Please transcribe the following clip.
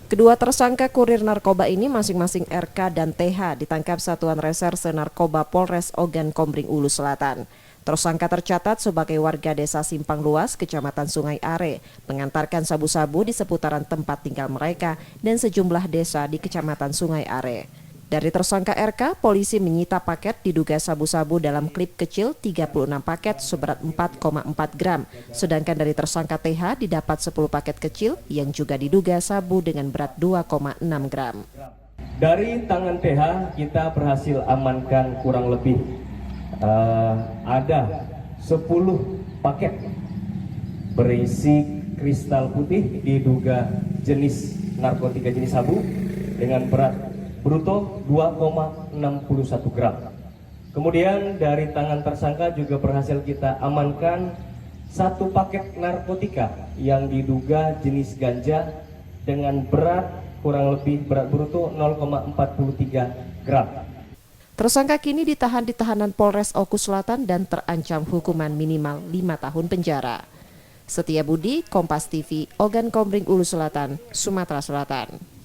Kedua tersangka kurir narkoba ini masing-masing RK dan TH ditangkap Satuan Reserse Narkoba Polres Ogan Kombring Ulu Selatan. Tersangka tercatat sebagai warga desa Simpang Luas, Kecamatan Sungai Are, mengantarkan sabu-sabu di seputaran tempat tinggal mereka dan sejumlah desa di Kecamatan Sungai Are. Dari tersangka RK, polisi menyita paket diduga sabu-sabu dalam klip kecil 36 paket seberat 4,4 gram. Sedangkan dari tersangka TH didapat 10 paket kecil yang juga diduga sabu dengan berat 2,6 gram. Dari tangan TH kita berhasil amankan kurang lebih ada 10 paket berisi kristal putih diduga jenis narkotika jenis sabu dengan berat bruto 2,61 gram. Kemudian dari tangan tersangka juga berhasil kita amankan 1 paket narkotika yang diduga jenis ganja dengan berat kurang lebih berat bruto 0,43 gram. Tersangka kini ditahan di tahanan Polres Oku Selatan dan terancam hukuman minimal 5 tahun penjara. Setia Budi, Kompas TV, Ogan Kombring Ulu Selatan, Sumatera Selatan.